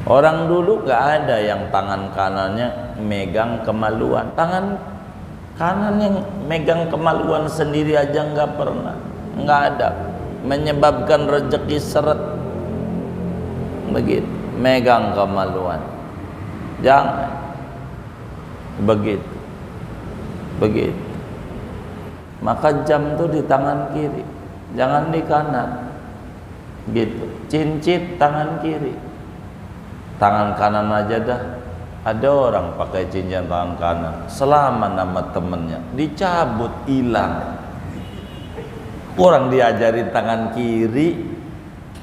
Orang dulu gak ada yang tangan kanannya megang kemaluan. Tangan kanan yang megang kemaluan sendiri aja gak pernah. Gak ada. Menyebabkan rezeki seret. Begitu. Megang kemaluan. Jangan. Begitu. Begitu. Maka jam tuh di tangan kiri. Jangan di kanan. Gitu. Cincin tangan kiri. Tangan kanan aja dah. Ada orang pakai cincin tangan kanan, selama nama temennya dicabut, hilang. Orang diajarin tangan kiri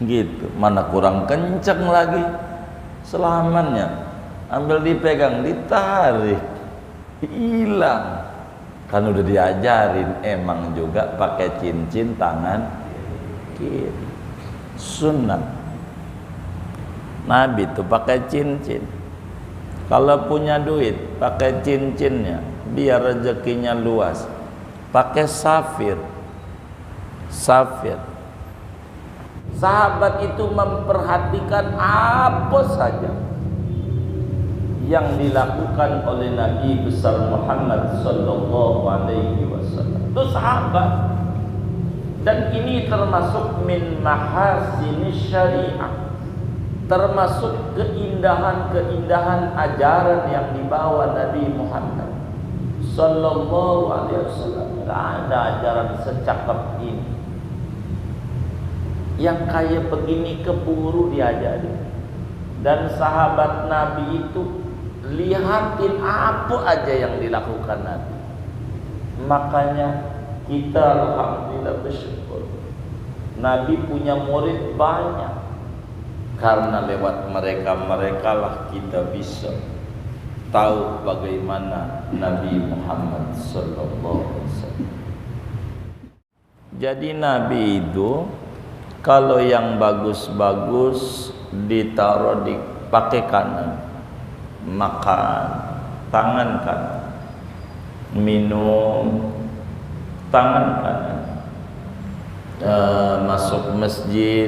gitu, mana kurang kenceng lagi. Selamannya ambil dipegang, ditarik, hilang. Kan udah diajarin emang juga pakai cincin tangan kiri. Sunnah Nabi tuh pakai cincin. Kalau punya duit pakai cincinnya biar rezekinya luas. Pakai safir. Safir. Sahabat itu memperhatikan apa saja yang dilakukan oleh Nabi besar Muhammad sallallahu alaihi wasallam. Itu sahabat. Dan ini termasuk min mahasinis syariah. Termasuk keindahan-keindahan ajaran yang dibawa Nabi Muhammad sallallahu alaihi wasallam. Enggak ada ajaran secakap ini. Yang kayak begini keburu diajari. Dan sahabat Nabi itu lihatin apa aja yang dilakukan Nabi. Makanya kita alhamdulillah bersyukur. Nabi punya murid banyak. Karena lewat mereka lah kita bisa tahu bagaimana Nabi Muhammad sallallahu alaihi wasallam. Jadi Nabi itu kalau yang bagus-bagus ditaruh di pakai kanan, makan tangan kanan, minum tangan kanan, masuk masjid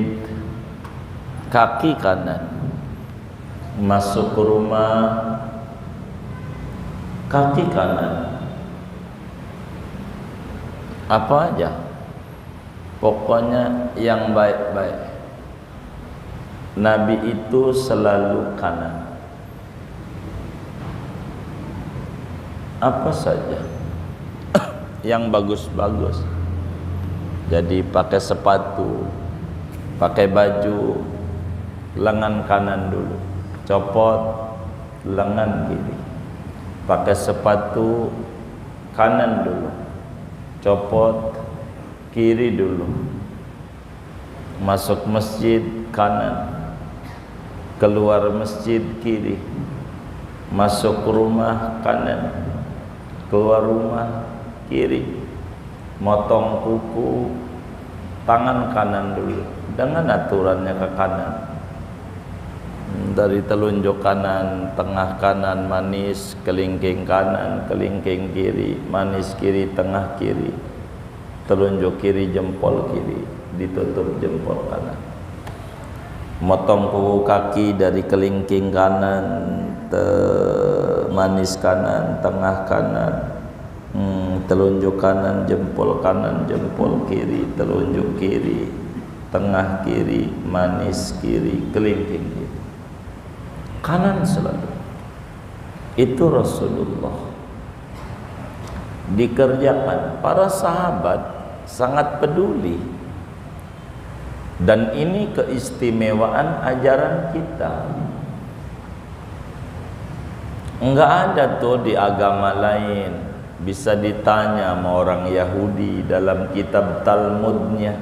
kaki kanan, masuk rumah kaki kanan. Apa aja, pokoknya yang baik-baik. Nabi itu selalu kanan. Apa saja yang bagus-bagus. Jadi pakai sepatu, pakai baju, lengan kanan dulu, copot lengan kiri. Pakai sepatu kanan dulu, copot kiri dulu. Masuk masjid kanan, keluar masjid kiri. Masuk rumah kanan, keluar rumah kiri. Motong kuku tangan kanan dulu dengan aturannya ke kanan. Dari telunjuk kanan, tengah kanan manis, kelingking kanan, kelingking kiri, manis kiri, tengah kiri, telunjuk kiri, jempol kiri, ditutup jempol kanan. Motong kuku kaki dari kelingking kanan, manis kanan, tengah kanan, telunjuk kanan, jempol kiri, telunjuk kiri, tengah kiri, manis kiri, kelingking kiri. Kanan selalu. Itu Rasulullah dikerjakan. Para sahabat sangat peduli. Dan ini keistimewaan ajaran kita. Enggak ada tuh di agama lain. Bisa ditanya sama orang Yahudi dalam kitab Talmudnya,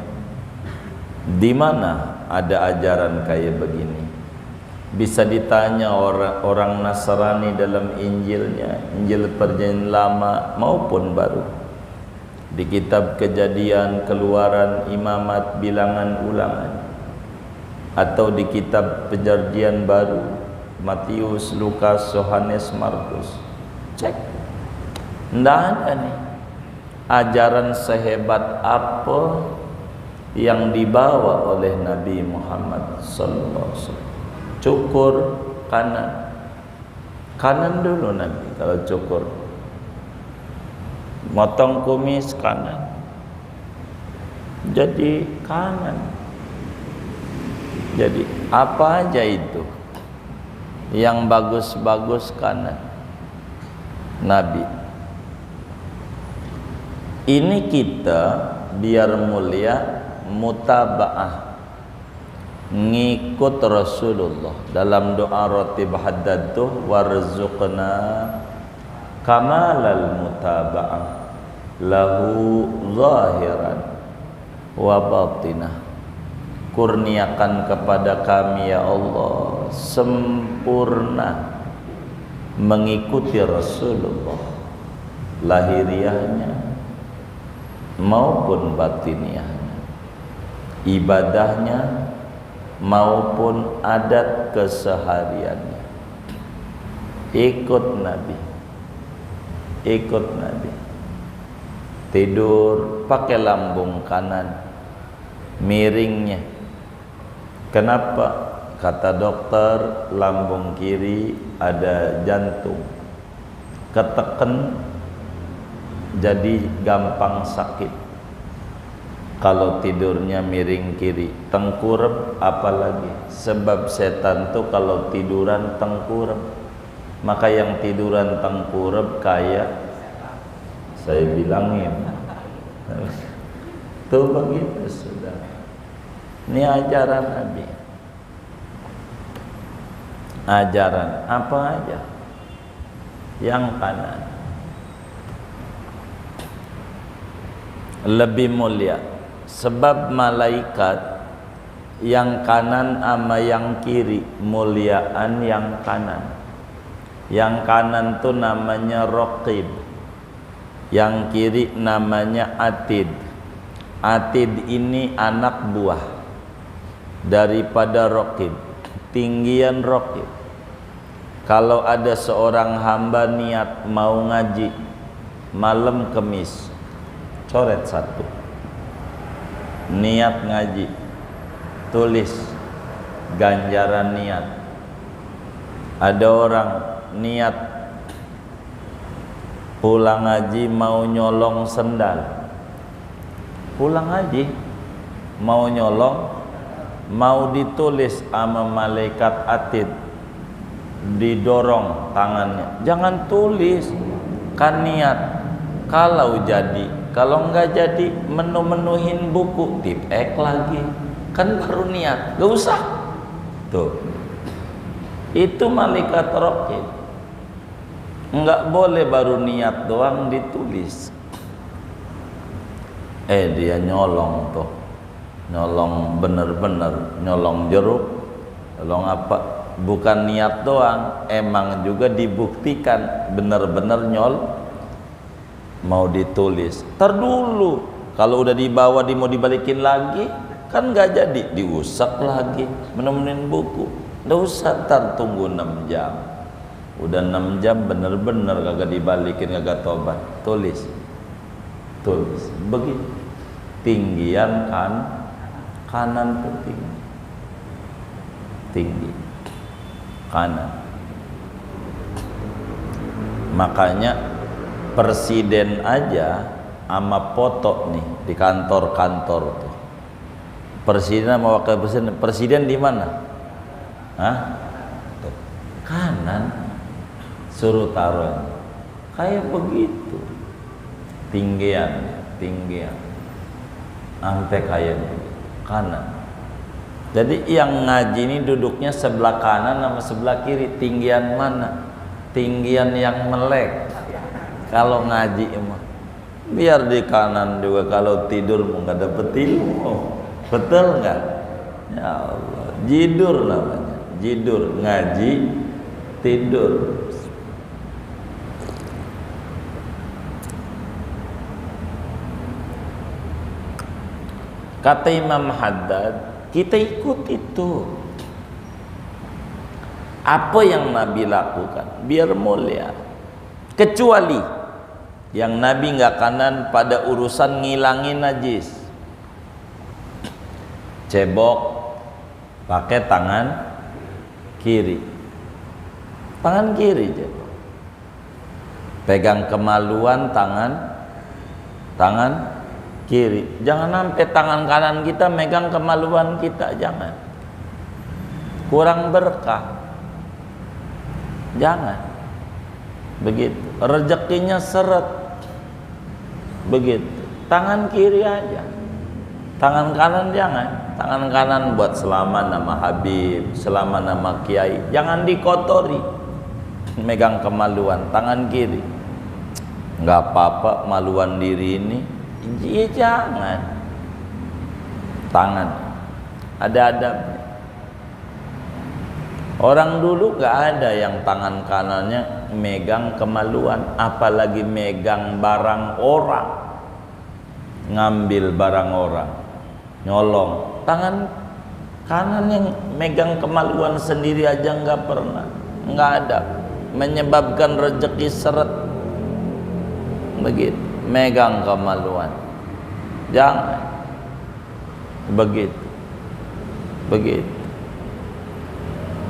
di mana ada ajaran kayak begini. Bisa ditanya orang Nasrani dalam Injilnya, Injil Perjanjian Lama maupun Baru. Di kitab Kejadian, Keluaran, Imamat, Bilangan, Ulangan, atau di kitab Perjanjian Baru, Matius, Lukas, Yohanes, Markus. Cek. Tidak ada nih ajaran sehebat apa yang dibawa oleh Nabi Muhammad sallallahu alaihi wasallam. cukur kanan. Kanan dulu Nabi kalau cukur. Motong kumis kanan. Jadi kanan. Jadi apa aja itu yang bagus-bagus kanan Nabi. Ini kita biar mulia mutabaah, ngikut Rasulullah dalam doa ratib haddadtuh warzuqna kamalal mutabaah lahu zahiran wa batinah. Kurniakan kepada kami ya Allah sempurna mengikuti Rasulullah, lahiriahnya maupun batiniahnya, ibadahnya maupun adat kesehariannya. Ikut Nabi, ikut Nabi. Tidur pakai lambung kanan, miringnya. Kenapa? Kata dokter, lambung kiri ada jantung, keteken jadi gampang sakit. Kalau tidurnya miring kiri, tengkurap apalagi. Sebab setan tuh kalau tiduran tengkurap. Maka yang tiduran tengkurap kayak saya bilangin. Tuh begitu sudah. Ini ajaran Nabi. Ajaran apa aja? Yang kanan lebih mulia. Sebab malaikat yang kanan sama yang kiri muliaan yang kanan. Yang kanan tuh namanya Raqib, yang kiri namanya Atid. Atid ini anak buah daripada Raqib, tinggian Raqib. Kalau ada seorang hamba niat mau ngaji malam Kemis, coret satu, niat ngaji, tulis ganjaran niat. Ada orang niat pulang ngaji mau nyolong sendal, pulang ngaji mau nyolong, mau ditulis sama malaikat Atid, didorong tangannya, jangan tulis, kan niat. Kalau jadi, kalau enggak jadi menu-menuhin buku, tipek lagi, kan baru niat, gak usah. Tuh, itu malaikat Raqib. Enggak boleh baru niat doang ditulis. Dia nyolong tuh, nyolong bener-bener, nyolong jeruk, nyolong apa? Bukan niat doang, emang juga dibuktikan bener-bener mau ditulis. Ntar dulu, kalau udah dibawa mau dibalikin lagi, kan nggak jadi, diusap lagi, menemuin buku. Nggak usah, ntar tunggu 6 jam. Udah 6 jam bener-bener kagak dibalikin, kagak tobat, tulis, tulis. Begitu. Tinggian kanan tuh tinggi kanan. Makanya presiden aja sama foto nih di kantor-kantor tuh. Presiden sama wakil presiden, presiden di mana? Hah? Tuh. Kanan, suruh taruh kayak begitu, tinggian, sampai kayak begitu, kanan. Jadi yang ngaji ini duduknya sebelah kanan sama sebelah kiri. Tinggian mana? Tinggian yang melek. Kalau ngaji emang biar di kanan juga, kalau tidur mau nggak dapet ilmu. Betul nggak? Ya Allah, jidur namanya. Jidur, ngaji, tidur. Kata Imam Haddad, kita ikut itu. Apa yang Nabi lakukan biar mulia. Kecuali yang Nabi nggak kanan pada urusan ngilangin najis. Cebok pakai tangan kiri. Tangan kiri cebok. Pegang kemaluan tangan kiri. Jangan sampai tangan kanan kita megang kemaluan kita, jangan. Kurang berkah. Jangan. Begitu. Rezekinya seret. Begitu. Tangan kiri aja. Tangan kanan jangan. Tangan kanan buat selama nama Habib, selama nama Kiai. Jangan dikotori. Megang kemaluan. Tangan kiri. Nggak apa-apa maluan diri ini. Ya jangan. Tangan. Ada adabnya. Orang dulu nggak ada yang tangan kanannya megang kemaluan, apalagi megang barang orang, ngambil barang orang, nyolong. Tangan kanan yang megang kemaluan sendiri aja nggak pernah, nggak ada, menyebabkan rezeki seret. Begitu, megang kemaluan, jangan begitu, begitu.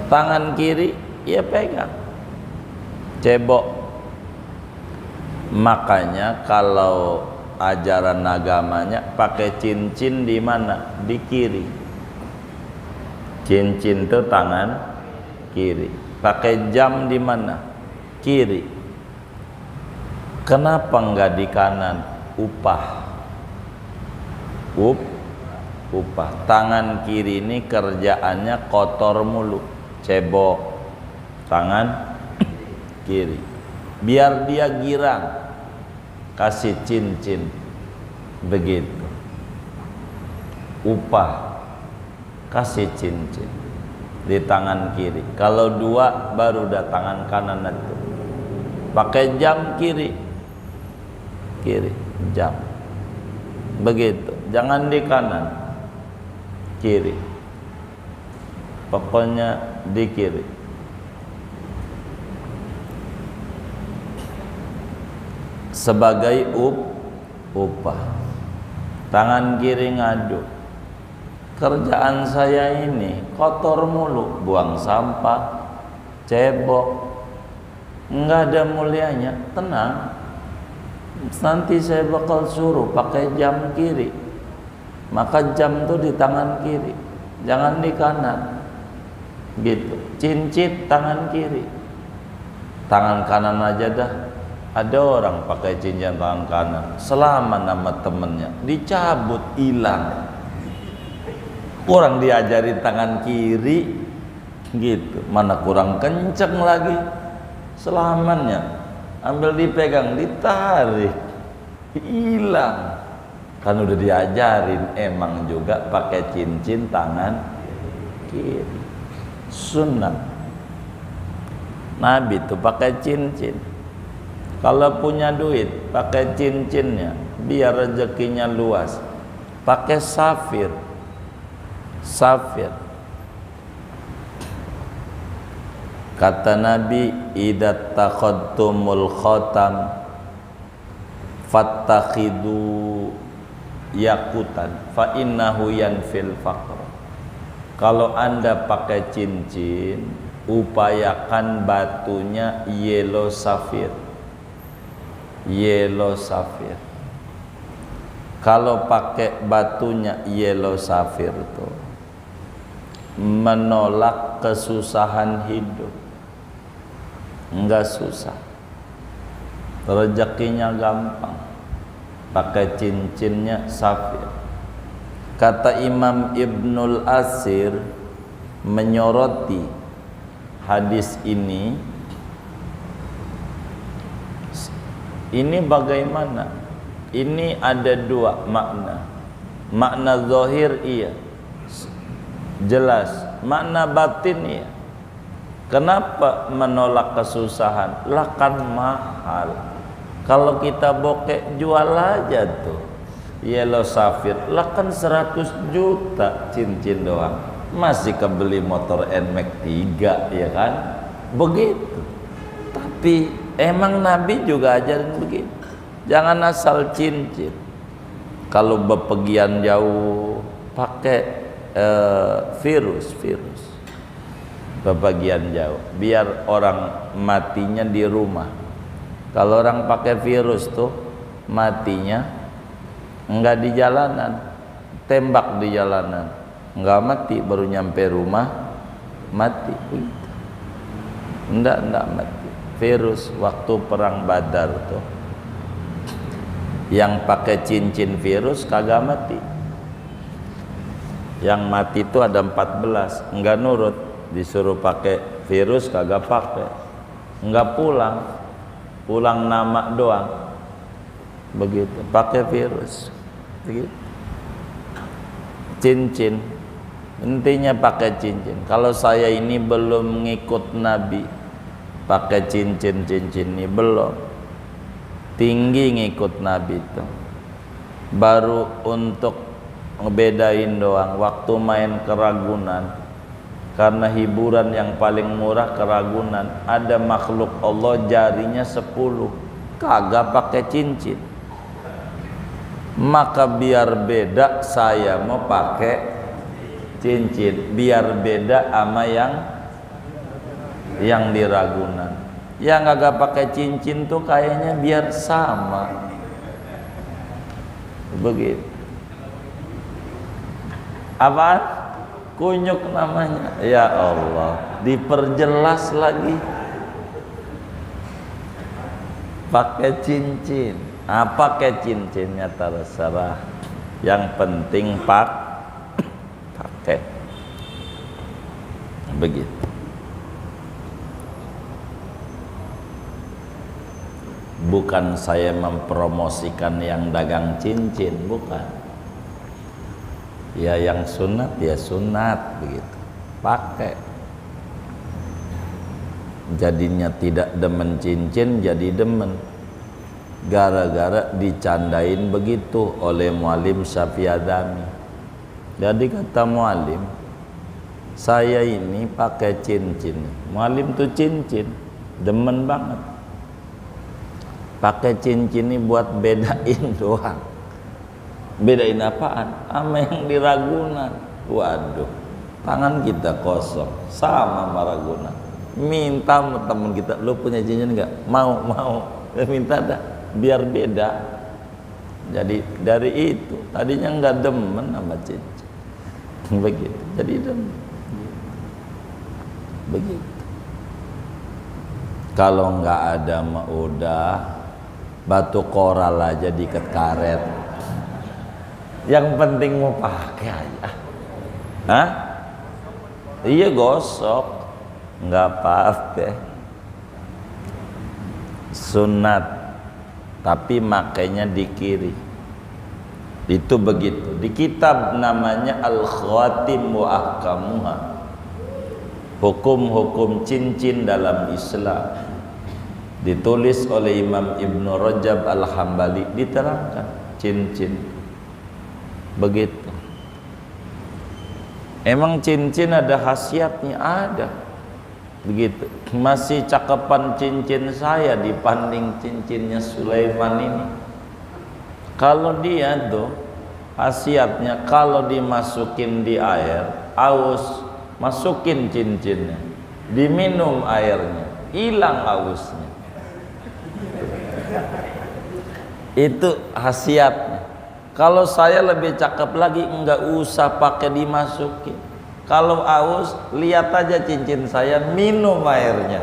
Tangan kiri ya pegang, cebok. Makanya kalau ajaran agamanya pakai cincin di mana? Di kiri. Cincin itu tangan kiri. Pakai jam di mana? Kiri. Kenapa enggak di kanan? Upah. Upah. Tangan kiri ini kerjaannya kotor mulu. Cebok tangan kiri, biar dia girang, kasih cincin, begitu. Upah, kasih cincin di tangan kiri. Kalau dua baru udah tangan kanan itu. Pakai jam kiri, jam, begitu. Jangan di kanan, kiri. Pokoknya di kiri. Sebagai upah. Tangan kiri ngadu. Kerjaan saya ini kotor mulu, buang sampah, cebok, enggak ada mulianya. Tenang, nanti saya bakal suruh pakai jam kiri. Maka jam tuh di tangan kiri, jangan di kanan. Gitu. Cincin tangan kiri. Tangan kanan aja dah. Ada orang pakai cincin tangan kanan, selama nama temennya dicabut, hilang. Orang diajarin tangan kiri gitu, mana kurang kenceng lagi. Selamannya ambil dipegang, ditarik, hilang. Kan udah diajarin emang juga pakai cincin tangan kiri. Sunnah Nabi itu pakai cincin. Kalau punya duit pakai cincinnya, biar rezekinya luas. Pakai safir. Kata Nabi, idza takhadtumul khatam fattakhidu yakutan fa innahu yanfil faqr. Kalau Anda pakai cincin, upayakan batunya yellow safir. Kalau pakai batunya yellow safir itu menolak kesusahan hidup. Enggak susah. Rezekinya gampang. Pakai cincinnya safir. Kata Imam Ibnul Asir menyoroti hadis ini bagaimana? Ini ada dua makna. Makna zahir iya, jelas. Makna batin iya. Kenapa menolak kesusahan? Lah kan mahal. Kalau kita bokek jual aja tuh yellow safir, lah kan 100 juta cincin doang, masih kebeli motor NMAX 3 ya kan, begitu. Tapi emang Nabi juga ajarin begitu, jangan asal cincin. Kalau bepergian jauh pakai virus, Bepergian jauh, biar orang matinya di rumah. Kalau orang pakai virus tuh matinya enggak di jalanan, tembak di jalanan, enggak mati, baru nyampe rumah mati. Enggak mati. Virus waktu perang Badar tuh, yang pakai cincin virus kagak mati. Yang mati itu ada 14, enggak nurut, disuruh pakai virus kagak pakai, enggak pulang nama doang, begitu, pakai virus, begitu. Cincin, intinya pakai cincin. Kalau saya ini belum ngikut Nabi, pakai cincin ini belum, tinggi ngikut Nabi itu, baru untuk ngebedain doang. Waktu main ke Ragunan, karena hiburan yang paling murah ke Ragunan, ada makhluk Allah jarinya 10, kagak pakai cincin. Maka biar beda, saya mau pakai cincin, biar beda sama yang di Ragunan. Yang kagak pakai cincin tuh kayaknya biar sama, begitu. Apaan? Kunyuk namanya. Ya Allah, diperjelas lagi. Pakai cincin. Pakai cincinnya terserah. Yang penting pakai. Begitu. Bukan saya mempromosikan yang dagang cincin, bukan. Ya yang sunat ya sunat, begitu, pakai. Jadinya tidak demen cincin jadi demen, gara-gara dicandain begitu oleh Muallim Syafi'i Adami. Jadi kata Muallim, saya ini pakai cincin. Muallim tuh cincin demen banget, pakai cincin ini buat bedain doang. Bedain apaan? Sama yang di Ragunan. Waduh, tangan kita kosong, sama sama Ragunan. Minta sama temen kita, lu punya cincin enggak? Mau. Minta dah, biar beda. Jadi dari itu, tadinya enggak demen sama cincin, begitu, jadi demen. Begitu. Kalau enggak ada mah udah batu koral aja diikat karet. Yang penting mau pakai aja. Iya, gosok, nggak apa-apa. Sunat, tapi makainya di kiri. Itu begitu. Di kitab namanya Al-Khawatim wa Ahkamuha, hukum-hukum cincin dalam Islam, ditulis oleh Imam Ibnu Rajab Al-Hambali, diterangkan cincin. Begitu. Emang cincin ada khasiatnya? Ada. Begitu. Masih cakepan cincin saya dibanding cincinnya Sulaiman ini. Kalau dia tuh khasiatnya, kalau dimasukin di air aus, masukin cincinnya, diminum airnya, hilang ausnya. Itu khasiatnya. Kalau saya lebih cakep lagi, enggak usah pakai dimasukin. Kalau aus, lihat aja cincin saya, minum airnya.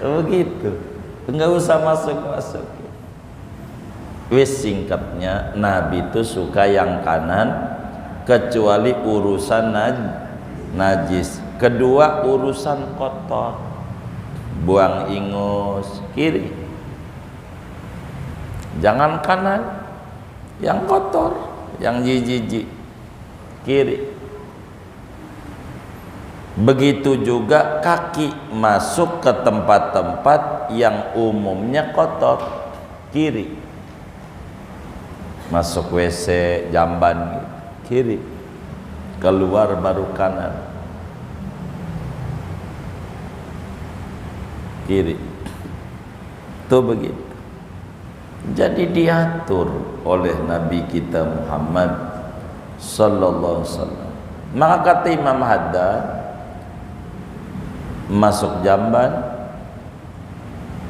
Begitu. Enggak usah masukin. Wis, singkatnya, Nabi itu suka yang kanan, kecuali urusan najis. Kedua, urusan kotor, buang ingus, kiri. Jangan kanan, yang kotor, yang jijik, kiri. Begitu juga kaki masuk ke tempat-tempat yang umumnya kotor, kiri. Masuk WC, jamban, kiri. Keluar baru kanan, kiri. Itu begitu. Jadi diatur oleh Nabi kita Muhammad sallallahu alaihi wasallam. Maka kata Imam Haddad, masuk jamban,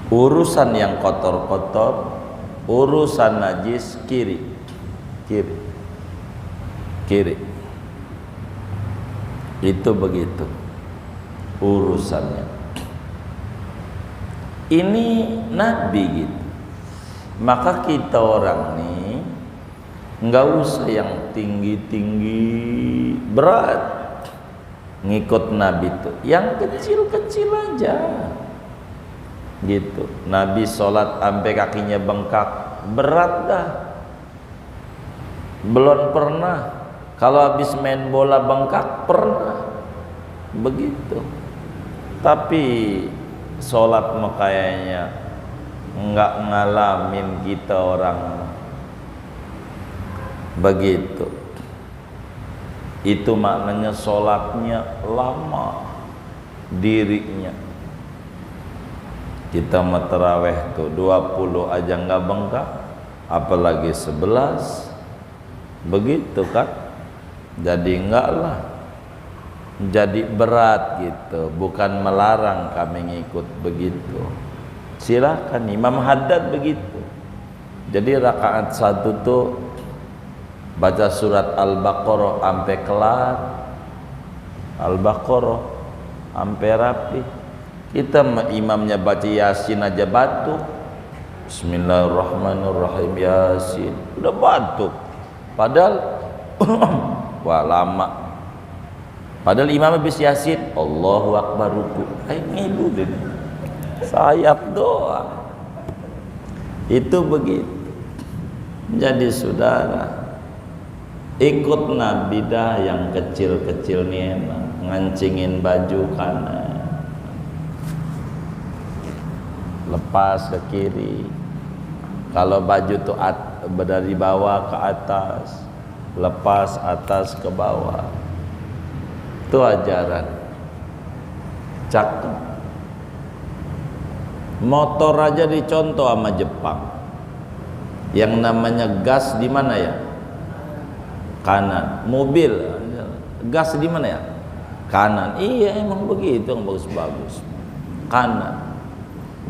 urusan yang kotor-kotor, urusan najis kiri, itu begitu urusannya. Ini Nabi gitu. Maka kita orang nih nggak usah yang tinggi-tinggi berat ngikut Nabi tuh, yang kecil-kecil aja gitu. Nabi sholat sampai kakinya bengkak, berat dah. Belum pernah kalau habis main bola bengkak, pernah begitu. Tapi sholat mah kayaknya nggak ngalamin kita orang begitu. Itu maknanya sholatnya lama dirinya. Kita mau taraweh tuh 20 aja nggak bengkak, apalagi 11. Begitu kan? Jadi enggak lah, jadi berat gitu. Bukan melarang kami ngikut begitu, silakan. Imam Haddad begitu. Jadi rakaat 1 tuh baca surat Al-Baqarah sampai kelar, Al-Baqarah sampai rapi. Kita imamnya baca Yasin aja batuk, Bismillahirrahmanirrahim, Yasin, udah batuk. Padahal wah lama. Padahal imam habis Yasin, Allahu Akbar ruku, ngilu deh, sayap doa. Itu begitu. Jadi saudara, ikut Nabi dah yang kecil-kecil nih enak. Ngancingin baju kanan, lepas ke kiri. Kalau baju tuh dari bawah ke atas, lepas atas ke bawah. Itu ajaran. Cakep. Motor aja dicontoh sama Jepang. Yang namanya gas di mana ya? Kanan. Mobil gas di mana ya? Kanan. Iya, emang begitu, yang bagus-bagus. Kanan.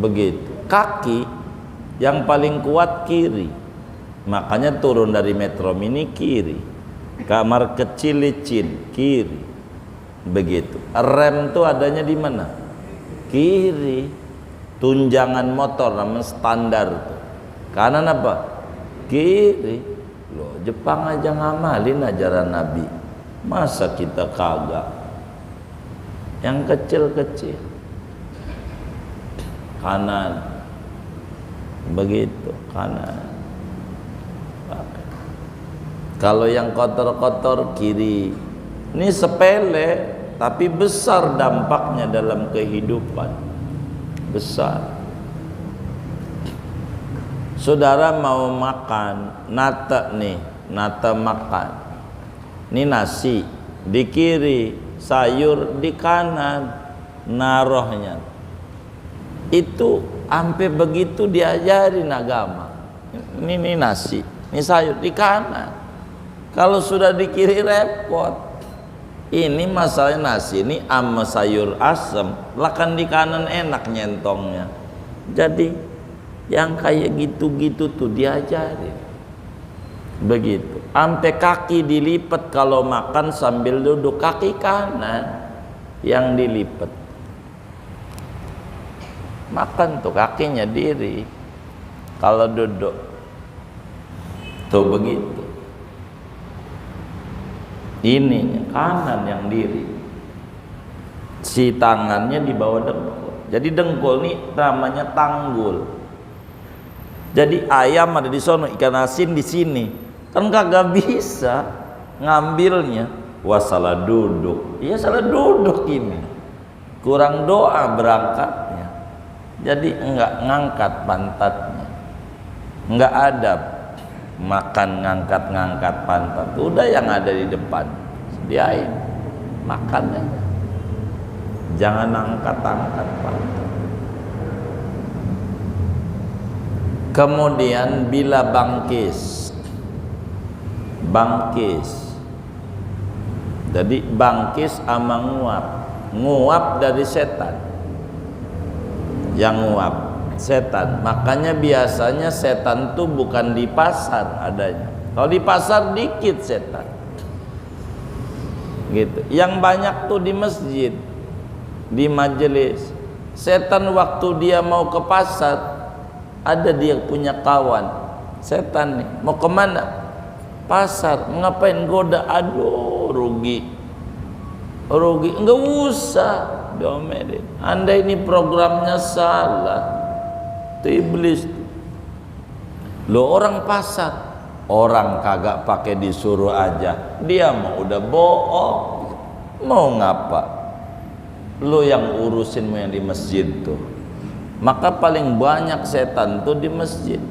Begitu. Kaki yang paling kuat kiri. Makanya turun dari Metro Mini kiri. Kamar kecil licin kiri. Begitu. Rem tuh adanya di mana? Kiri. Tunjangan motor namanya standar tuh. Kanan apa? Kiri. Loh, Jepang aja ngamalin ajaran Nabi. Masa kita kagak? Yang kecil-kecil kanan. Begitu, kanan. Kalau yang kotor-kotor kiri. Ini sepele tapi besar dampaknya dalam kehidupan. Besar. Saudara mau makan nata nih, nata makan. Ini nasi di kiri, sayur di kanan, narohnya. Itu sampai begitu diajarin agama. Ini nasi, ini sayur di kanan. Kalau sudah di kiri repot. Ini masalahnya nasi ini sama sayur asem, lakan di kanan enak nyentongnya. Jadi yang kayak gitu-gitu tuh diajarin. Begitu. Sampai kaki dilipat kalau makan sambil duduk, kaki kanan yang dilipat. Makan tuh kakinya diri. Kalau duduk tuh begitu. Ini kanan yang diri. Si tangannya di bawah dengkul. Jadi dengkul nih namanya tanggul. Jadi ayam ada di sono, ikan asin di sini. Kan kagak bisa ngambilnya. Wah, salah duduk. Iya, salah duduk ini. Kurang doa berangkatnya. Jadi enggak ngangkat pantatnya. Enggak adab. Makan ngangkat-ngangkat pantat. Udah yang ada di depan sediain, makan aja. Jangan angkat-angkat pantat. Kemudian bila bangkis. Jadi bangkis ama nguap. nguap dari setan. Yang nguap setan. Makanya biasanya setan tuh bukan di pasar adanya. Kalau di pasar dikit setan. Gitu. Yang banyak tuh di masjid, di majelis. Setan waktu dia mau ke pasar, ada dia punya kawan. Setan nih, mau kemana? Pasar. Ngapain goda? Aduh, rugi. Enggak usah diomelin. Anda ini programnya salah. Itu iblis. Lo orang pasar, orang kagak pakai disuruh aja, dia mau udah bohong. Mau ngapa? Lo yang urusin yang di masjid tuh. Maka paling banyak setan tuh di masjid,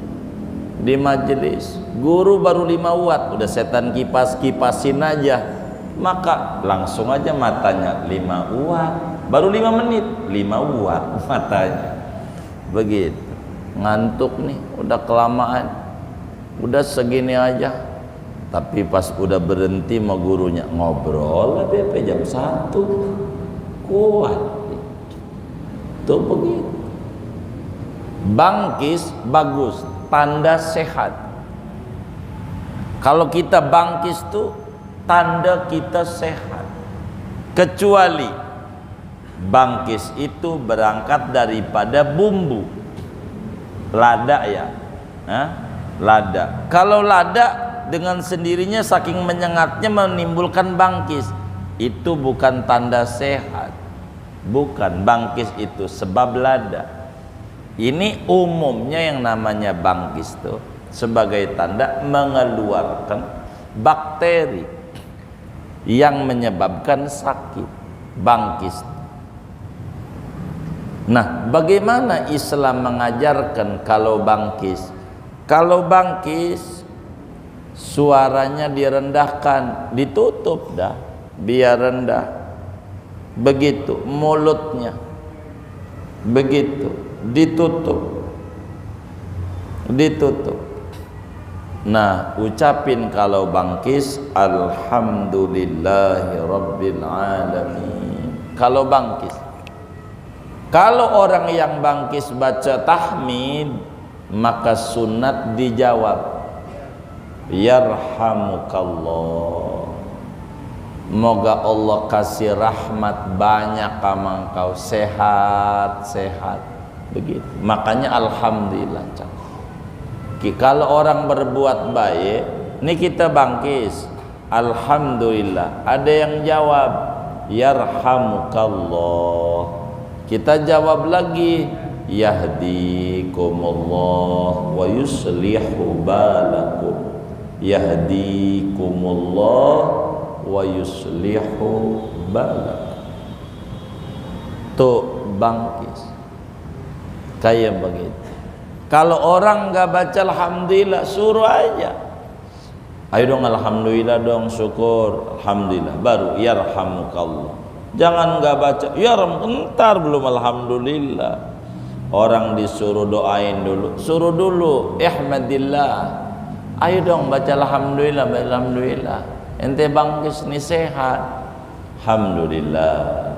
di majelis. Guru baru 5 watt udah setan kipasin aja. Maka langsung aja matanya 5 watt. Baru 5 menit 5 watt matanya. Begitu. Ngantuk nih, udah kelamaan. Udah segini aja. Tapi pas udah berhenti sama gurunya, ngobrol lah sampai jam 1. Kuat. Tuh begitu. Bangkis bagus, tanda sehat. Kalau kita bangkis tuh tanda kita sehat. Kecuali bangkis itu berangkat daripada bumbu lada ya. Lada. Kalau lada dengan sendirinya saking menyengatnya menimbulkan bangkis, itu bukan tanda sehat. Bukan, bangkis itu sebab lada. Ini umumnya yang namanya bangkis itu sebagai tanda mengeluarkan bakteri yang menyebabkan sakit. Bangkis. Nah, bagaimana Islam mengajarkan kalau bangkis? Kalau bangkis suaranya direndahkan, ditutup dah, biar rendah. Begitu mulutnya, begitu ditutup. Nah, ucapin kalau bangkis, alhamdulillahi rabbil alamin. Kalau bangkis. Kalau orang yang bangkis baca tahmid, maka sunat dijawab, yarhamukallah. Moga Allah kasih rahmat banyak sama engkau, sehat. Begitu. Makanya alhamdulillah. Kalau orang berbuat baik, ini kita bangkis, alhamdulillah. Ada yang jawab, yarhamukallah. Kita jawab lagi, yahdikumullah wa yuslihu balakum. Yahdikumullah wa yuslihu balakum. Tuh bangkis kayak begitu. Kalau orang nggak baca alhamdulillah, suruh aja, ayo dong alhamdulillah dong, syukur alhamdulillah, baru yarhamukallah. Jangan nggak baca, ya entar belum alhamdulillah. Orang disuruh doain dulu, suruh dulu ihmadillah. Ayo dong baca alhamdulillah, alhamdulillah. Ente bangkis nih sehat, alhamdulillah.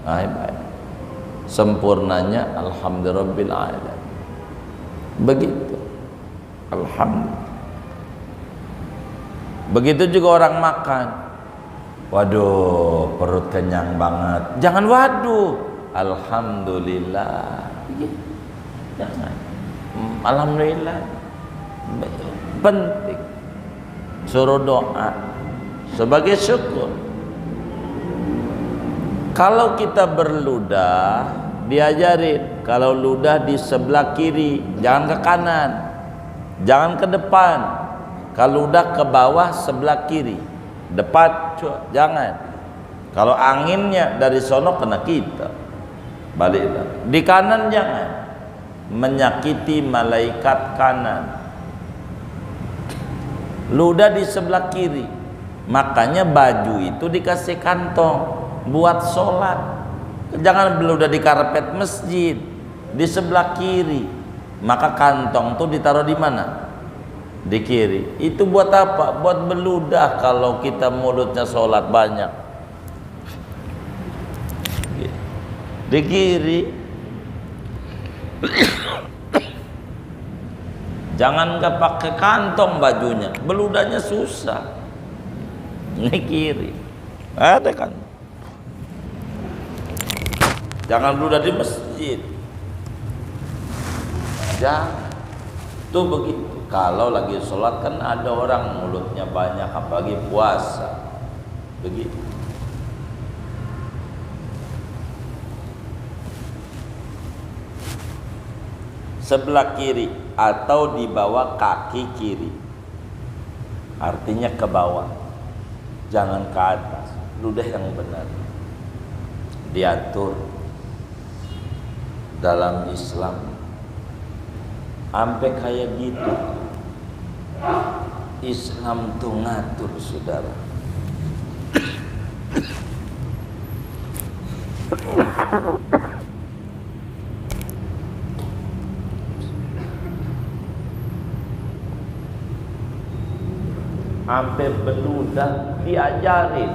Baik. Sempurnanya alhamdulillahirabbil alamin. Begitu. Alhamdulillah. Begitu juga orang makan. Waduh, perut kenyang banget. Jangan waduh. Alhamdulillah. Jangan. Alhamdulillah. Penting. Suruh doa sebagai syukur. Kalau kita berludah, diajarin kalau ludah di sebelah kiri, jangan ke kanan, jangan ke depan. Kalau ludah ke bawah sebelah kiri, depan jangan. Kalau anginnya dari sono kena kita, baliklah. Di kanan jangan, menyakiti malaikat kanan. Ludah di sebelah kiri, makanya baju itu dikasih kantong buat sholat. Jangan beludah di karpet masjid, di sebelah kiri. Maka kantong tuh ditaruh di mana? Di kiri. Itu buat apa? Buat beludah kalau kita mulutnya sholat banyak. di kiri. Jangan nggak pakai kantong bajunya, beludahnya susah. Ini kiri, ada kan? Jangan beludah di masjid. Jangan. Tuh begitu. Kalau lagi sholat kan ada orang mulutnya banyak, apalagi puasa. Begitu. Sebelah kiri atau di bawah kaki kiri, artinya ke bawah, jangan ke atas. Ludah yang benar diatur dalam Islam sampai kayak gitu. Islam tuh ngatur, saudara. Sampai beludah diajarin.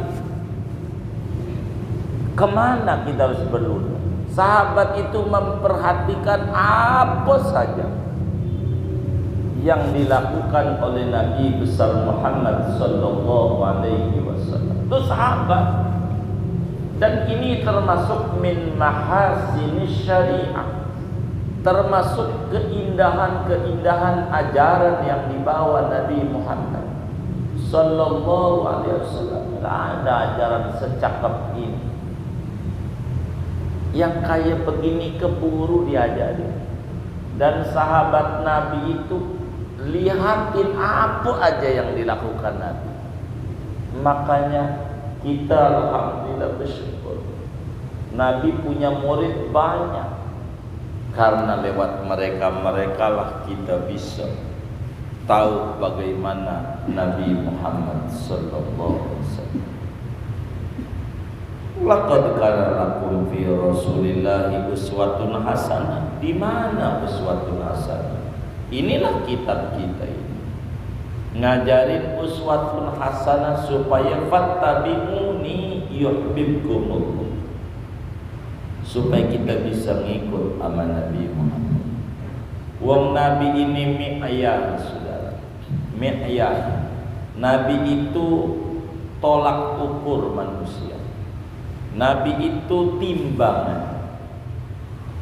Kemana kita harus berludah? Sahabat itu memperhatikan apa saja yang dilakukan oleh Nabi besar Muhammad sallallahu alaihi wasallam. Itu sahabat. Dan ini termasuk min mahasinis syariah. Termasuk keindahan-keindahan ajaran yang dibawa Nabi Muhammad sallallahu alaihi wasallam. Tidak ada ajaran secakap ini. Yang kayak begini keburu diajari. Dan sahabat Nabi itu lihatin apa aja yang dilakukan Nabi. Makanya kita alhamdulillah bersyukur Nabi punya murid banyak. Karena lewat mereka lah kita bisa tahu bagaimana Nabi Muhammad sallallahu alaihi wasallam. Laqad kana lakum fi Rasulillahi uswatun hasanah. Di mana uswatun hasanah? Inilah kitab kita ini. Ngajarin uswatun hasanah supaya fattabi'uni yuhibbukumullah. Supaya kita bisa ngikut sama Nabi Muhammad. Wong Nabi ini mi'ayah, saudara. Mi'ayah. Nabi itu tolak ukur manusia. Nabi itu timbangan.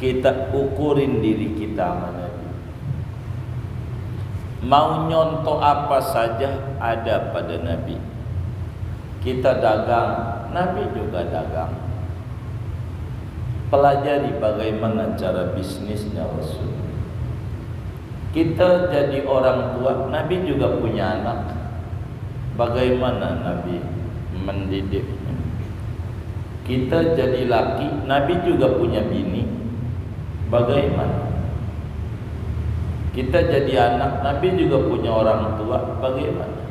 Kita ukurin diri kita sama Nabi. Mau nyontoh apa saja ada pada Nabi. Kita dagang, Nabi juga dagang. Pelajari bagaimana cara bisnisnya Rasul. Kita jadi orang tua, Nabi juga punya anak. Bagaimana Nabi mendidiknya? Kita jadi laki, Nabi juga punya bini. Bagaimana? Kita jadi anak, Nabi juga punya orang tua. Bagaimana?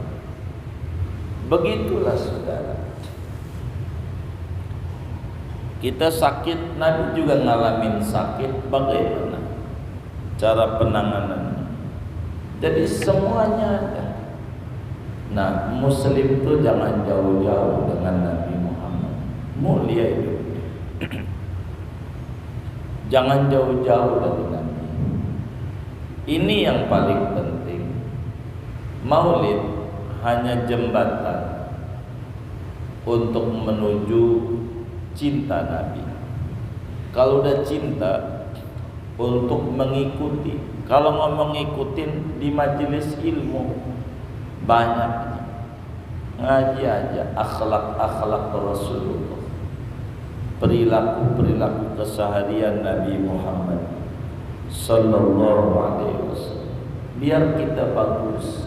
Begitulah saudara. Kita sakit, Nabi juga ngalamin sakit. Bagaimana cara penanganannya? Jadi semuanya ada. Nah, Muslim itu jangan jauh-jauh dengan Nabi Muhammad. Mulia hidupnya. Jangan jauh-jauh dari Nabi. Ini yang paling penting. Maulid hanya jembatan untuk menuju cinta Nabi. Kalau udah cinta, untuk mengikuti. Kalau mau mengikutin di majelis ilmu banyak, ngaji aja akhlak Rasulullah, perilaku keseharian Nabi Muhammad sallallahu alaihi wasallam, biar kita bagus.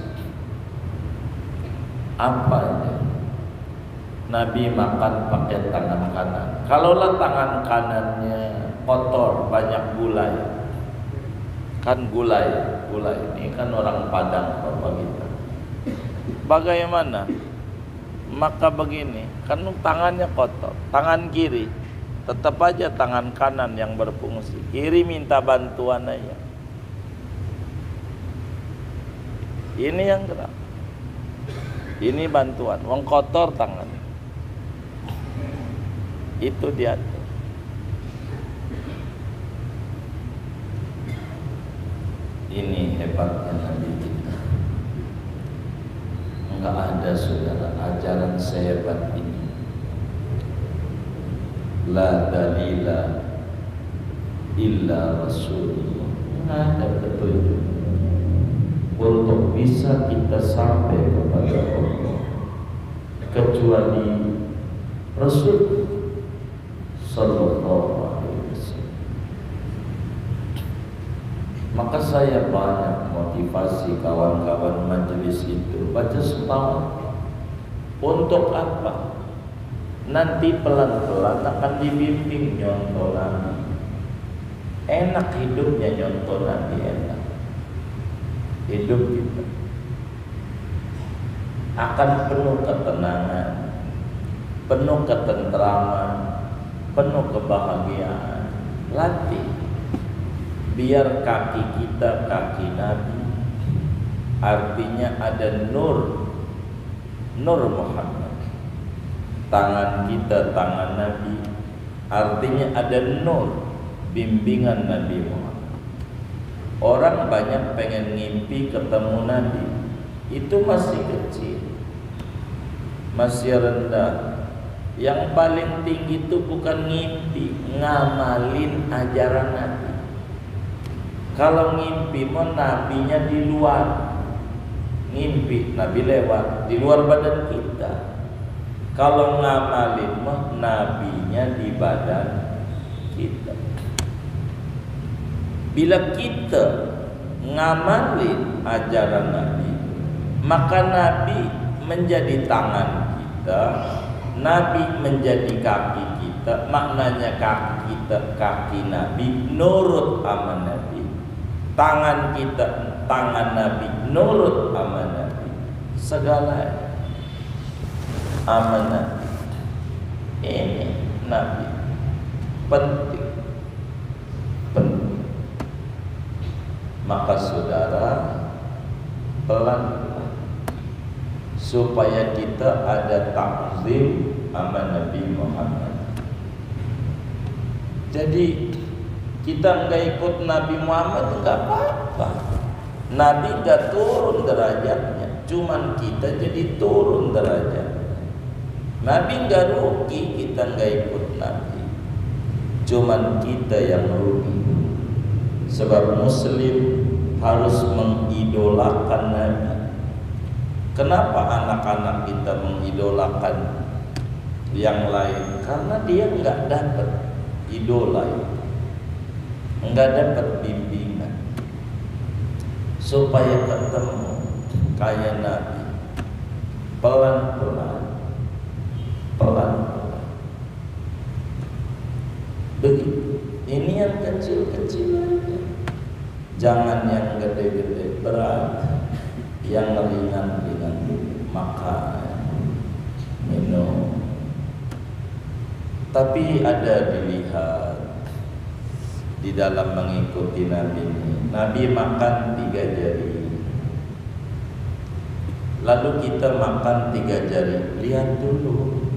Apa aja Nabi makan pakai tangan kanan. Kalaulah tangan kanannya kotor, banyak gulai, kan gulai ini kan orang Padang Bapak kita. Bagaimana? Maka begini, kan tangannya kotor, tangan kiri tetap aja tangan kanan yang berfungsi. Kiri minta bantuan aja. Ini yang gerak. Ini bantuan, wong kotor tangan. Itu diatur. Ini hebatnya Nabi kita. Enggak ada saudara ajaran sehebat ini. La dalila illa Rasulullah. Enggak ada petunjuk untuk bisa kita sampai kepada Allah kecuali Rasul sallallahu alaihi wasallam. Maka saya banyak motivasi kawan-kawan majelis itu baca setahun. Untuk apa? Nanti pelan-pelan akan dibimbing nyontoh Nabi. Enak hidupnya nyontoh Nabi, enak. Hidup kita akan penuh ketenangan, penuh ketentraman, penuh kebahagiaan. Latih biar kaki kita kaki Nabi, artinya ada nur Muhammad. Tangan kita tangan Nabi, artinya ada nur bimbingan Nabi Muhammad. Orang banyak pengen ngimpi ketemu Nabi, itu masih kecil, masih rendah. Yang paling tinggi itu bukan ngimpi, ngamalin ajaran Nabi. Kalau ngimpi mau nabinya di luar, ngimpi Nabi lewat di luar badan kita. Kalau ngamalin mah nabinya di badan kita. Bila kita ngamalin ajaran Nabi, maka Nabi menjadi tangan kita, Nabi menjadi kaki kita. Maknanya kaki kita kaki Nabi, nurut sama Nabi. Tangan kita tangan Nabi, nurut sama Nabi. Segala amanah ini Nabi penting. Maka saudara pelan-pelan supaya kita ada takzim sama Nabi Muhammad. Jadi kita enggak ikut Nabi Muhammad enggak apa-apa. Nabi enggak turun derajatnya, cuman kita jadi turun derajat. Nabi enggak rugi kita enggak ikut Nabi, cuman kita yang rugi. Sebab Muslim harus mengidolakan Nabi. Kenapa anak-anak kita mengidolakan yang lain? Karena dia enggak dapat idola itu, enggak dapat bimbingan supaya ketemu kayak Nabi. Pelan-pelan begitu. Ini yang kecil-kecil aja, jangan yang gede-gede berat. Yang ringan-ringan, makan, minum. Tapi ada dilihat di dalam mengikuti Nabi ini. Nabi makan 3 jari, lalu kita makan 3 jari. Lihat dulu,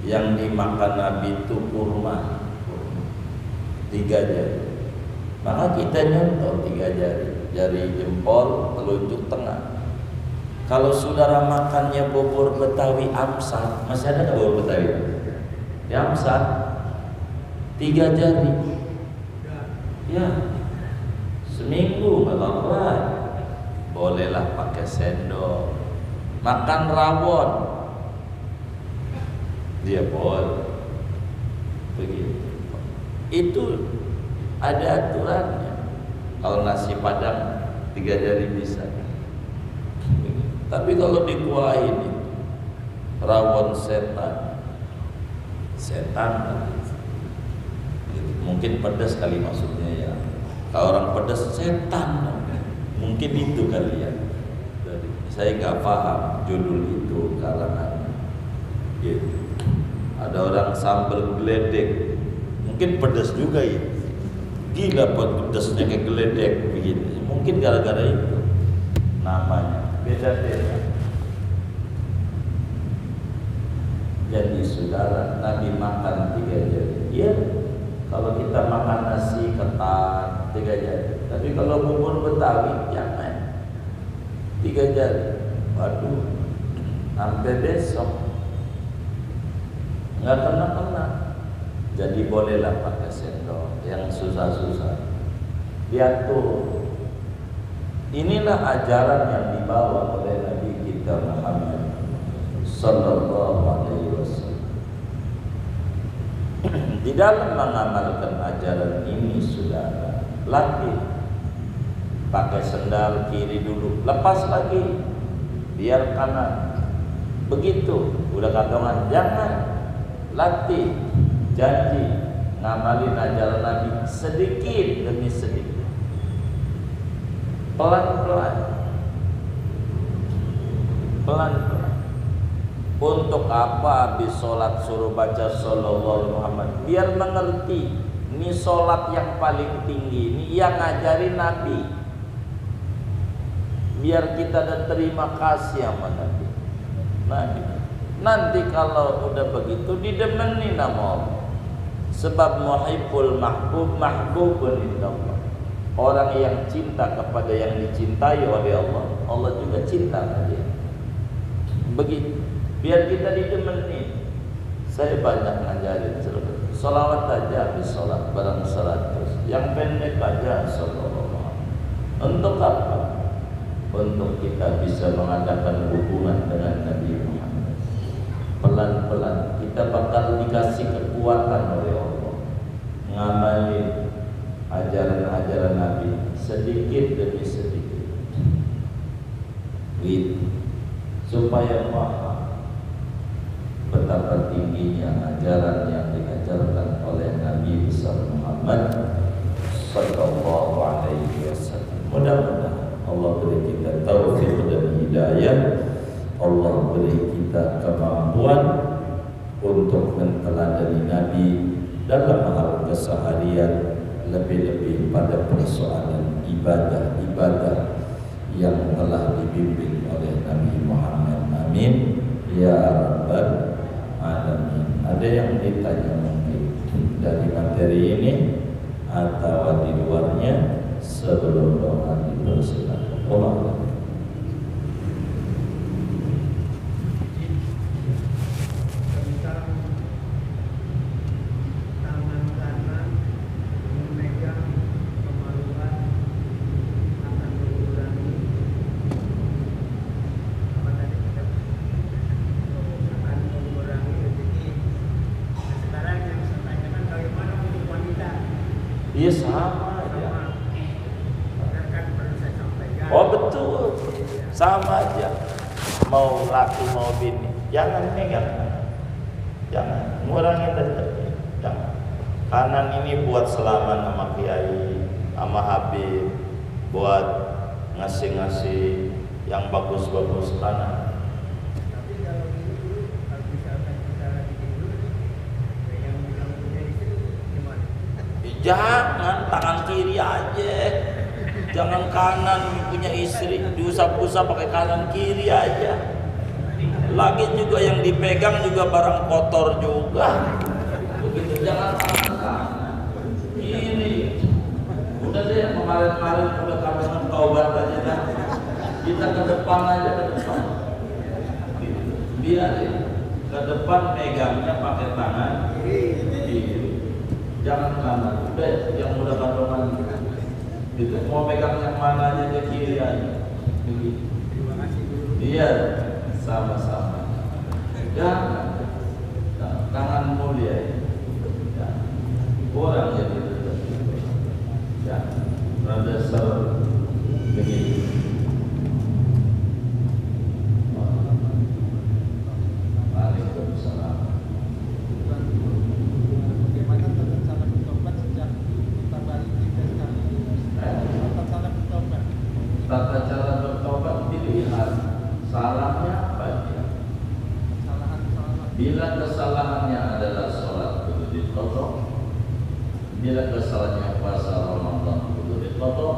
yang dimakan Nabi itu kurma 3 jari. Maka kita nyontoh 3 jari, jari jempol, telunjuk tengah. Kalau saudara makannya bubur Betawi Amsat, masih ada nggak bubur Betawi? Di Amsat 3 jari, ya seminggu nggak apa-apa. Bolehlah pakai sendok. Makan rawon, dia boleh begitu. Itu ada aturannya. Kalau nasi Padang 3 jari bisa. Tapi kalau dikuahin rawon setan mungkin pedas kali maksudnya ya. Kalau orang pedas setan, mungkin itu kali ya. Saya nggak paham judul itu kalangan. Gitu. Ada orang sambal geledek, mungkin pedas juga ya. Gila pedasnya kayak geledek begitu. Mungkin gara-gara itu namanya beda-beda. Jadi saudara, Nabi makan 3 jari. Iya, kalau kita makan nasi ketan 3 jari. Tapi kalau bubur Betawi jangan 3 jari. Waduh, sampai besok nggak kena. Jadi bolehlah pakai sendok yang susah-susah. Diatur. Inilah ajaran yang dibawa oleh Nabi kita Muhammad sallallahu alaihi wasallam. Di dalam mengamalkan ajaran ini sudah latih. Pakai sendal kiri dulu, lepas lagi, biar kanan. Begitu, udah kantongan, jangan. Latih, janji, ngamalin ajaran Nabi sedikit demi sedikit, pelan-pelan. Untuk apa habis sholat suruh baca sallallahu alaihi Muhammad? Biar mengerti, ini sholat yang paling tinggi, ini yang ngajarin Nabi. Biar kita ada terima kasih sama Nabi. Nanti kalau udah begitu didemeni nama Allah. Sebab muhibbul mahbubun indallah. Orang yang cinta kepada yang dicintai oleh Allah, Allah juga cinta kepada dia. Begitu. Biar kita didemeni. Saya banyak ngajarin selawat aja habis sholat, barang 100. Yang pendek aja sallallahu. Untuk apa? Untuk kita bisa mengadakan hubungan dengan Nabi Muhammad. Pelan-pelan kita bakal dikasih kekuatan oleh Allah ngamalin ajaran-ajaran Nabi sedikit demi sedikit. Gitu. Supaya paham betapa tingginya ajaran yang diajarkan oleh Nabi besar Muhammad sallallahu alaihi wasallam. Mudah-mudahan Allah beri kita taufik dan hidayah. Allah beri kita kemampuan untuk menteladani Nabi dalam hal keseharian, lebih-lebih pada persoalan ibadah-ibadah yang telah dibimbing oleh Nabi Muhammad. Amin ya rabbal alamin. Ada yang ditanya mungkin dari materi ini atau di luarnya sebelum doa dipersilakan. Allah. Iya sama aja. Oh betul, sama aja. Mau laki mau bini, jangan megang, jangan ngurangin aja. Jangan. Kanan ini buat salaman sama kiai, sama habib, buat ngasih-ngasih yang bagus-bagus kanan. Jangan, tangan kiri aja. Jangan kanan, punya istri diusap-usap pakai kanan kiri aja. Lagi juga yang dipegang juga barang kotor juga. Begitu, jangan tangan kanan. Ini udah deh, kemarin-kemarin udah kami taubat aja dah. Kita ke depan aja, ke depan. Biar ke depan megangnya pakai tangan kiri. Jangan kanan, udah yang udah kandungan gitu. Mau pegang yang mana aja ke kiri aja. Begitu. Terima kasih. Iya, sama-sama. Jangan tangan mulia. Ya. Kurang jadi itu. Ya, rada ser begitu. Waalaikumsalam. Tata cara bertobat dilihat salahnya apa dia. Bila kesalahannya adalah sholat kudu diqadha. Bila kesalahannya puasa Ramadan kudu diqadha.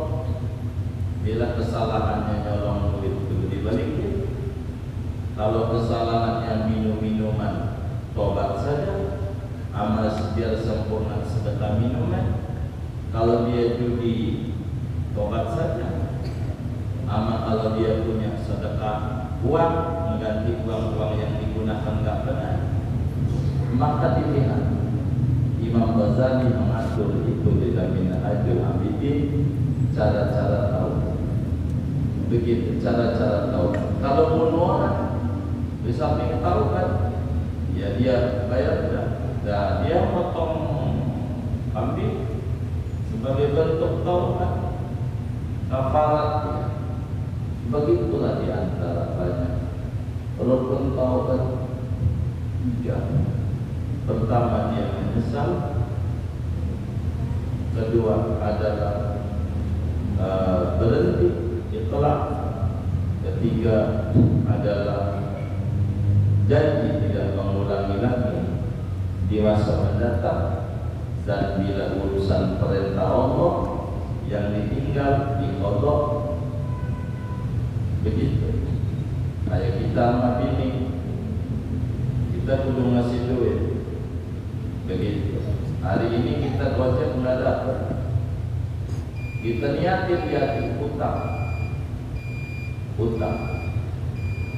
Bila kesalahannya nyolong duit kudu dibalikin. Kalau kesalahannya minum-minuman, tobat saja. Amal biar sempurna sedekah minuman. Kalau dia judi, tobat saja. Ama kalau dia punya sedekah uang, mengganti uang-uang yang digunakan nggak benar, maka dilihat. Imam Ghazali mengatur itu di dalam Minhajul Abidin, cara-cara tahu. Begitu cara-cara tahu. Kalau bunuh orang, di samping tahu kan, ya dia bayar dah. Dan dia potong kambing sebagai bentuk taubat, kafarat. Begitulah di antara banyak rukun taubat. Pertama dia menyesal, kedua adalah berhenti ikhlas, ketiga adalah janji tidak mengulangi lagi di masa mendatang, dan bila urusan perintah Allah yang ditinggal dikodok. Begitu. Kayak kita sama bini, kita kudu ngasih duit. Begitu. Hari ini kita gojek nggak dapat, kita niatin di hati utang.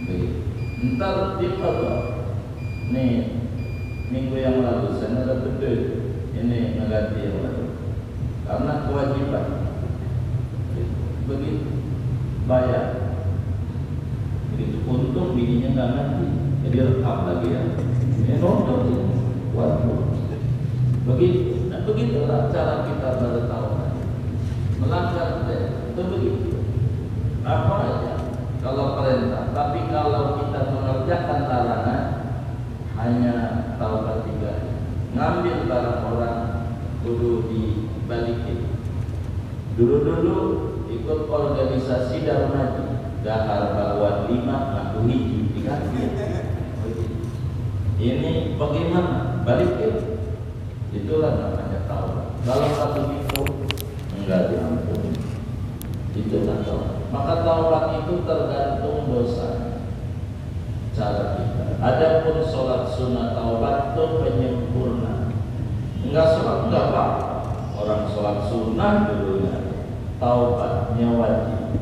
Begitu. Ntar dikodok. Nih minggu yang lalu saya dapat duit, ini ngeganti yang lalu karena kewajiban. Begitu. Bayar. Begitu. Untung bininya nggak ngerti, jadi rekam lagi ya. Ini nonton sih. Waduh. Begitu. Dan begitulah cara kita bertaubat. Melanggar itu begitu. Apa aja kalau perintah, tapi kalau kita mengerjakan larangan, hanya taubat 3. Ngambil barang orang kudu dibalikin. Dulu ikut organisasi Darun Haji, dahar bawa 5 ngaku hiji dikasih. Ini bagaimana? Balikin. Itulah namanya taubat. Kalau satu minggu enggak diampuni, itulah taubat. Maka taubat itu tergantung dosa. Cara kita. Adapun sholat sunnah taubat itu penyempurna. Enggak sholat enggak apa. Orang sholat sunnah dulunya, taubatnya wajib.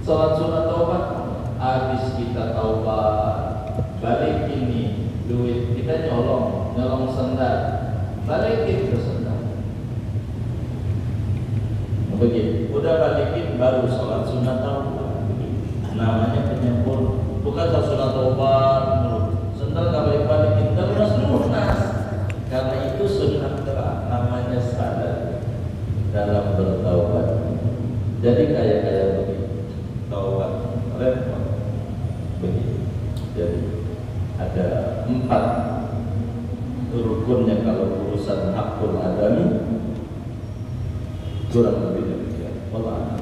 Sholat sunnah taubat, habis kita taubat, balik ini duit kita nyolong sendal, balikin ke sendal. Begitu. Udah balikin baru sholat sunnah taubat. Namanya penyempurna. Bukan sholat taubat, sendal nggak balik-balikin, nggak lunas. Karena itu sunnah terang, namanya sadar dalam bertaubat. Jadi kayak begitu, taubat repot begitu. Jadi ada 4 rukunnya kalau urusan hakul adami, kurang lebih demikian. Allah.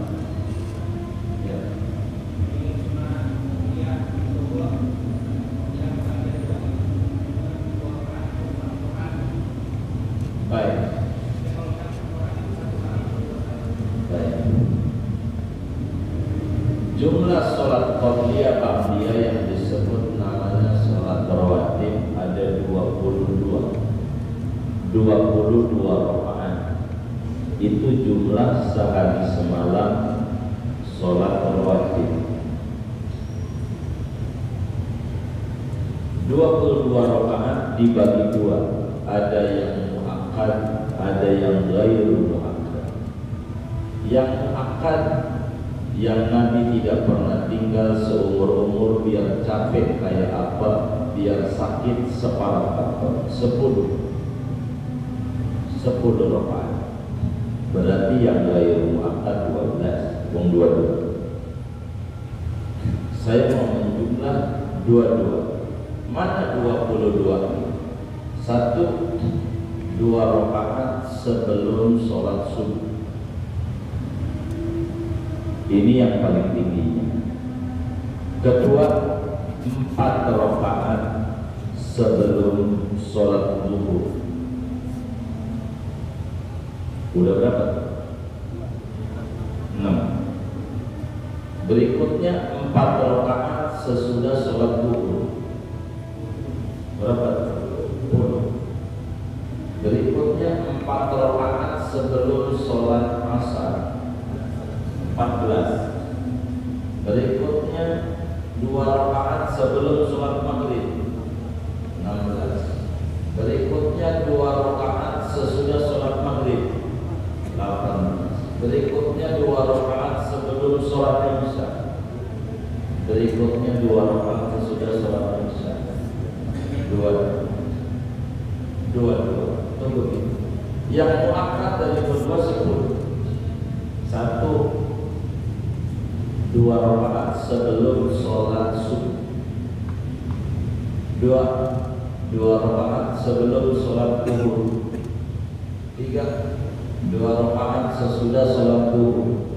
Jumlah sholat qabliyah ba'diyah yang disebut namanya sholat rawatib ada 22 rakaat. Itu jumlah sehari semalam sholat rawatib. 22 rakaat dibagi 2, ada yang muakkad, ada yang ghairu muakkad. Yang muakkad, yang Nabi tidak pernah tinggal seumur-umur, biar capek kayak apa, biar sakit separah apa. 10 rakaat. Berarti yang ghairu muakkad 12, 22. Saya mau menjumlah 22. Mana 22? 2 rakaat sebelum sholat subuh. Ini yang paling tingginya. Kedua, 4 rakaat sebelum sholat zuhur. Udah berapa? 6. Berikutnya 4 rakaat sesudah sholat zuhur. Berapa? 10. Berikutnya 4 rakaat sebelum sholat asar. 14. Berikutnya 2 rakaat sebelum sholat maghrib 16. Berikutnya 2 rakaat sesudah sholat maghrib 18. Berikutnya 2 rakaat sebelum sholat isya. Berikutnya 2 rakaat sesudah sholat isya. 2. Tunggu. Yang muakkad dari berdua 10. 1. 2 rakaat sebelum sholat subuh. 2 rakaat sebelum sholat zuhur. 3. 2 rakaat sesudah sholat zuhur.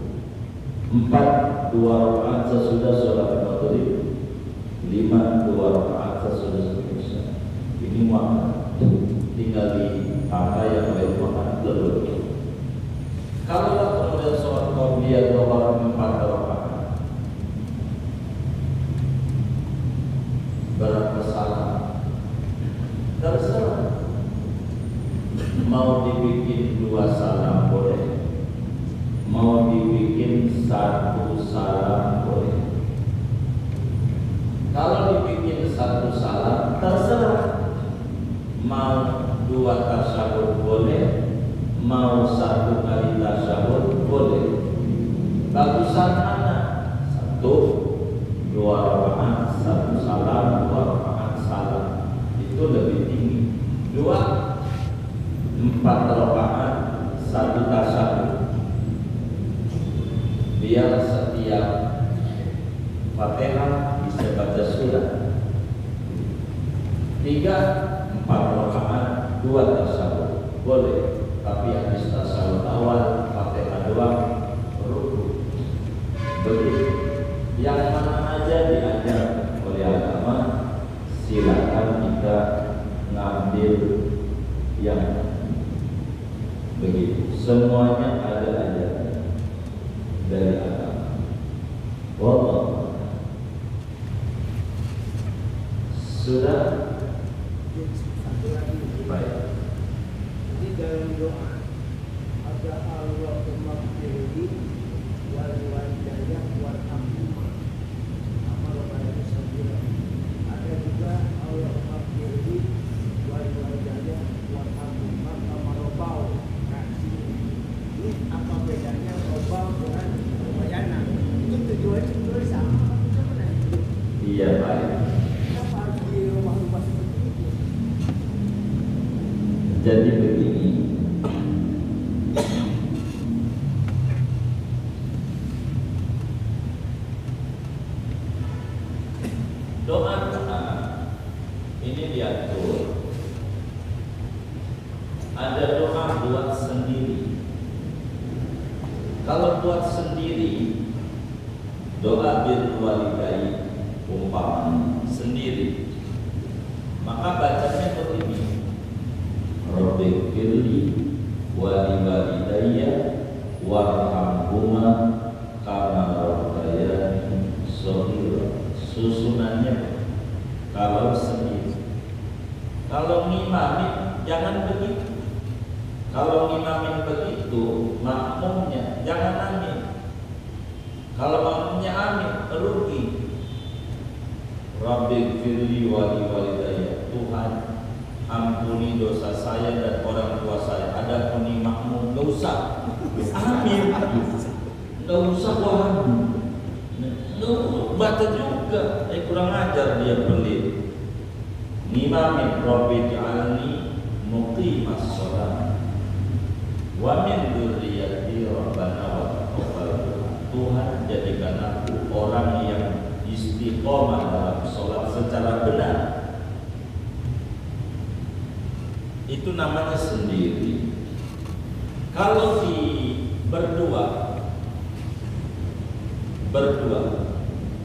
4. 2 rakaat sesudah sholat maghrib. 5. 2 rakaat sesudah sholat isya. Ini muakkad. Tinggal ditambah yang lain muakkad lebih. Kalau kemudian sholat qobliyah 4 rakaat, berapa salam? Terserah. Mau dibikin 2 salam boleh, mau dibikin 1 salam boleh. Kalau dibikin 1 salam terserah. Mau 2 tasyahud boleh, mau 1 kali tasyahud boleh. Bagusan mana? 1, 2 rakaat, 1 salam, 2 rakaat salam. Itu lebih tinggi. 2, 4 rakaat, 1 tasyahud. Biar setiap Fatihah bisa baca surah. 3, 4 rakaat, 2 tasyahud boleh. Tapi habis tasyahud awal Fatihah doang ruku. Begitu. Yang mana aja diajar oleh agama, silakan kita ngambil yang begitu. Semuanya ada ajaran dari agama. Wallah. Sudah? Baik. Jadi dalam doa ada Allahumma firli wal walidayya warhamhuma. Ada juga Allahumma firli wal walidayya warhamhuma kama rabbau. Ini apa bedanya rabbau dengan wayana? Itu tujuannya sama apa sebenarnya? Iya, baik. Kenapa harus dirubah-rubah seperti itu? Jadi begini, doa-doa ini diatur. Ada doa buat sendiri. Kalau buat sendiri, doa birrul walidain umpama sendiri, maka bacanya begini: Rabbighfirli wa liwalidayya warhamhuma kama rabbayani shaghira. Susunannya kalau sendiri. Kalau ngimamin jangan begitu. Kalau ngimamin begitu, makmumnya jangan amin. Kalau makmumnya amin, rugi. Rabbighfirli wa liwalidayya, Tuhan ampuni dosa saya dan orang tua saya. Ada pun makmum, nggak usah amin, nggak usah waham, baca juga. Kurang ajar dia pelit. Ngimamin Rabbi ja'alni muqimas shalah wa min dzurriyyati rabbana wa taqabbal du'a. Tuhan, jadikan aku orang yang istiqomah dalam sholat secara benar. Itu namanya sendiri. Kalau di berdua,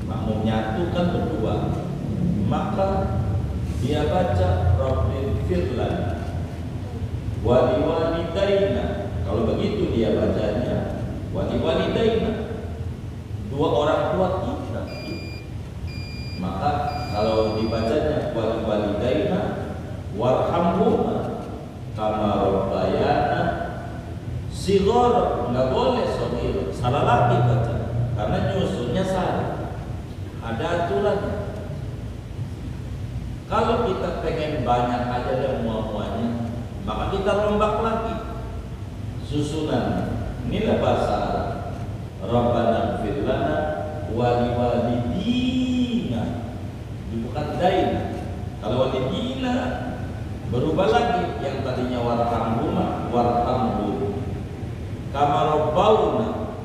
makmum nyatu kan berdua, maka dia baca Rabbighfir lana wa liwalidayna. Kalau begitu dia bacanya wa liwalidayna, 2 orang tua kita. Maka kalau dibacanya wa liwalidayna warhamhuma kama rabbayana Sighar nggak boleh soghir, salah lagi baca karena nyusunnya salah. Ada aturannya. Kalau kita pengen banyak aja dan muanya, maka kita rombak lagi susunan. Inilah bahasa Arab. Rabbana ighfir lana wa liwalidina. Bukan daina. Kalau walidina berubah lagi, yang tadinya warhamhuma warhamhum. Kama rabbauna.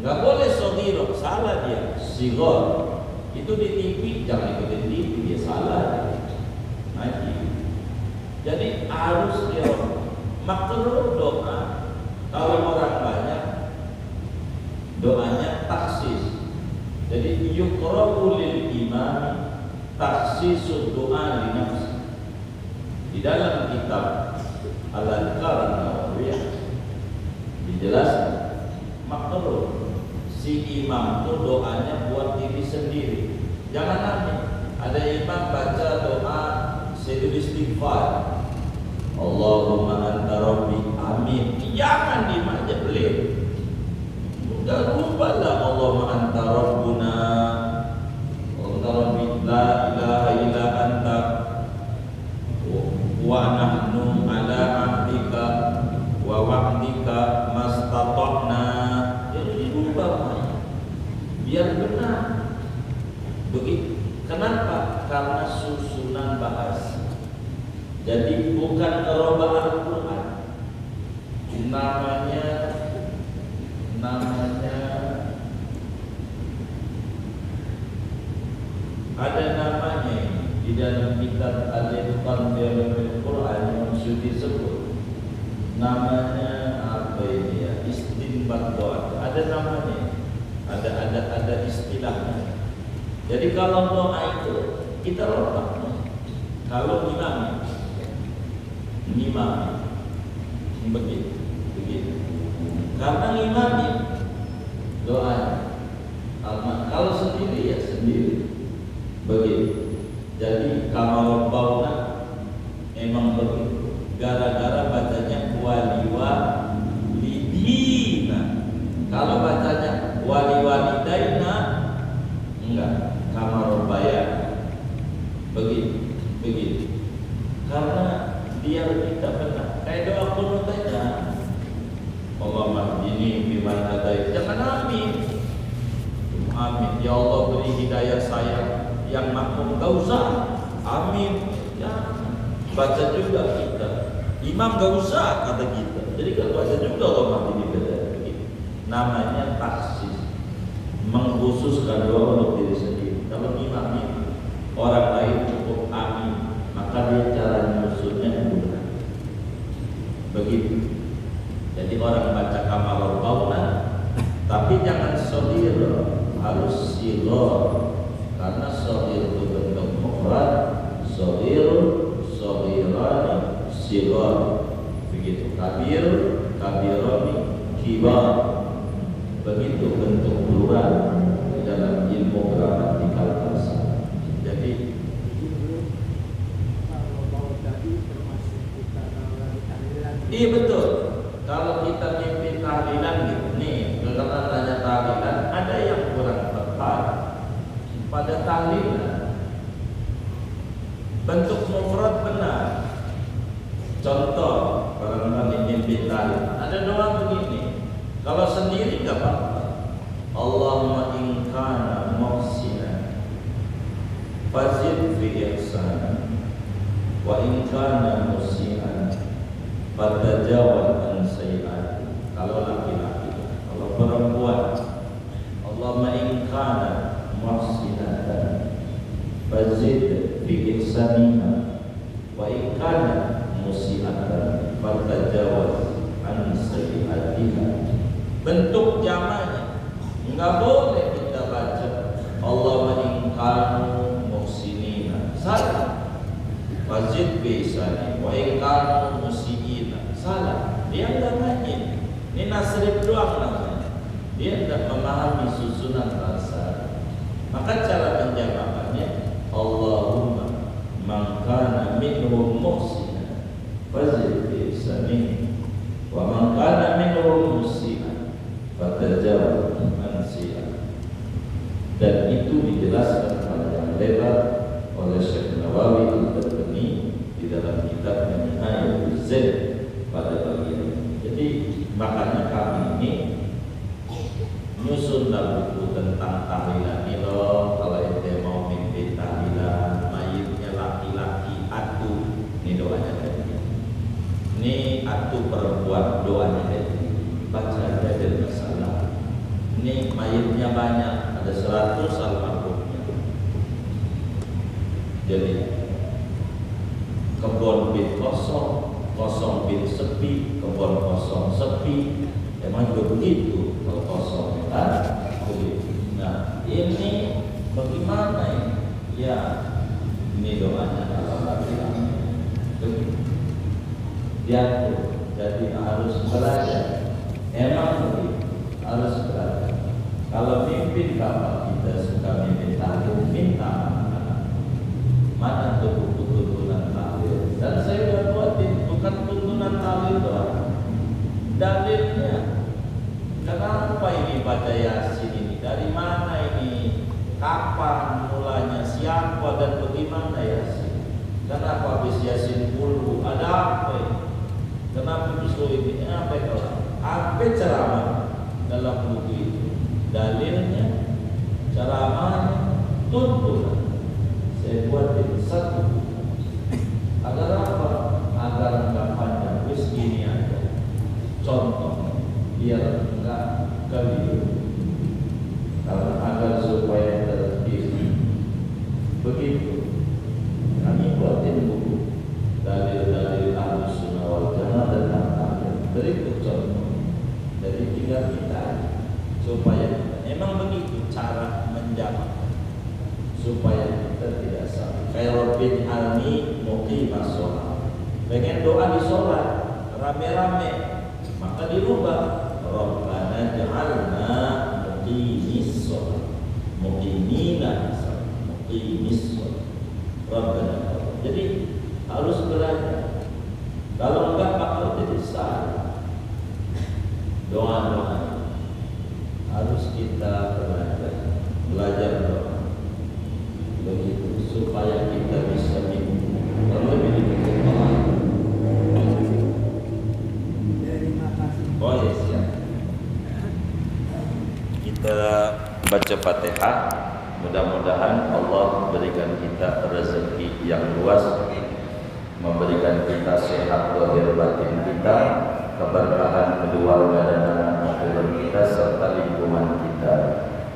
Enggak boleh soghiro, salah dia. Sighar. Itu di TV, jangan ikutin TV, dia salah. Ngaji. Jadi harus dia makruh doa. Kalau orang banyak, doanya taksis. Jadi yuqra'u lil imam taksisud doa li nafsi. Di dalam kitab Al-Adhkar An-Nawawiyah dijelaskan makruh si imam itu doanya buat diri sendiri. Jangan amin. Ada imam baca doa Sayyidul Istighfar, Allahumma anta rabbi, amin. Jangan dimanja beliau. Udah rubahlah Allahumma anta rabbuna, anta rabbi la ilaha illa anta wa nahnu ala ahdika wa wa'dika mastata'na. Jadi dirubah biar benar. Begitu. Kenapa? Karena susunan bahasa. Jadi bukan ngerubah Al-Quran. Namanya ada namanya di dalam kitab Al-Itqan bi Al-Quran yang sudah disebut. Namanya apa ini ya? Istinbat doa. Ada namanya. Ada istilahnya. Jadi kalau doa itu kita rombak. Kalau imam begitu. Karena imam doa. Kalau sendiri ya sendiri. Begitu. Jadi kalau bauna emang begitu. Gara-gara bacanya waliwalidina. Kalau bacanya waliwalidaina enggak. Kamarobaya. Begitu. Karena biar kita benar. Kayak doa kunut aja. Allahumma hdini biman hadait. Jangan amin. Amin. Ya Allah beri hidayah saya yang makmum. Gak usah. Amin. Jangan. Baca juga kita. Imam gak usah kata kita. Jadi kalau baca juga Allahumma hdini biman hadait. Namanya taksis. Mengkhususkan doa untuk diri sendiri. Kalau imam orang lain cukup amin, maka dia cara nyusunnya benar. Begitu. Jadi orang baca kamal bauna, tapi jangan sodir, harus sighar. Karena sodir itu bentuk mufrad, sodirani, sighar. Begitu. Kabirani, kibar. Begitu bentuk plural dalam ilmu gramatikal bahasa. Jadi kalau mau tadi termasuk kita kalau tahlilan. iya betul. Kalau kita mimpi tahlilan gitu, nih karena tanya tahlilan, ada yang kurang tepat pada tahlilan. Bentuk mufrad benar. Contoh, barangkali mimpi tahlilan, ada doa begini. Kalau sendiri nggak apa-apa. Allahumma in kana muhsinan fazid fi ihsan wa in kana musian fatajawaz an sayyi'ati. Kalau laki-laki, kalau perempuan, Allahumma in kana muhsinan fazid fi ihsaniha wa in kana musian fatajawaz an sayyi'atiha. Bentuk jamaknya enggak boleh kita baca Allahumma in kanu muhsinina. Salah. Fazid bi ihsani wa in kanu musiina. Salah. Dia enggak ngaji. Ini nasrif doang namanya. Dia tidak memahami susunan bahasa. Maka cara penjamakannya Allahumma man kana minhum muhsinan fazid bi ihsani wa man kana minhum lansia. Dan itu dijelaskan panjang lebar oleh Syekh Nawawi Al-Albani di dalam kitab Nihayatul Zaid pada bagian ini. Jadi makanya kami ini nyusun buku tentang tahlilan ini loh. Kalau ente mau mimpi tahlilan mayitnya laki-laki atu, ini doanya tadi. Ini atu perempuan, doanya tadi. Baca aja dari masalah. Ini mayitnya banyak, ada 100 almarhumnya. Jadi kebun bin kosong, kosong bin sepi, kebun kosong sepi. Emang juga begitu kalau kosong kan? Begitu. Nah ini bagaimana ini? Ya ini doanya kalau laki-laki begitu. Diatur, jadi harus belajar. Emang begitu, harus belajar. Kalau mimpin kapal kita suka mimpin tahlil, minta mana tuh buku tuntunan tahlil. Dan saya udah buatin, bukan tuntunan tahlil doang, dalilnya. Kenapa ini baca Yasin ini? Dari mana ini? Kapan mulanya? Siapa dan bagaimana Yasin? Kenapa habis Yasin dulu? Ada apa ini? Kenapa justru ini? Apa itu? Apa ceramah dalam buku itu? Dalilnya, ceramahnya, tuntunan. Saya buatin satu buku. Agar apa? Agar enggak panjang. Wis gini aja. Contoh, biar enggak keliru. Karena agar supaya tertib. Begitu. Kami buatin buku dalil-dalil Ahlus Sunnah wal Jamaah tentang tahlil. Berikut contoh. Jadi tinggal kita supaya memang begitu cara menjawab supaya kita tidak salah. Kayak bin Almi muqimas sholat, pengen doa di sholat rame-rame, maka dirubah Rabbana ja'alna muqimis sholat, muqimina sholat, muqimis sholat Rabbana. Jadi harus belajar. Kalau enggak bakal jadi salah. Doa-doa harus kita belajar doa begitu supaya kita bisa terlebih doa. Terima kasih. Oh ya siap. Kita baca Fatihah. Mudah-mudahan Allah berikan kita rezeki yang luas, memberikan kita sehat lahir batin kita, keberkahan keluarga dan anak turun kita serta lingkungan kita,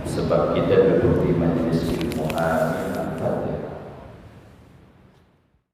sebab kita duduk di majelis ilmu. Amin.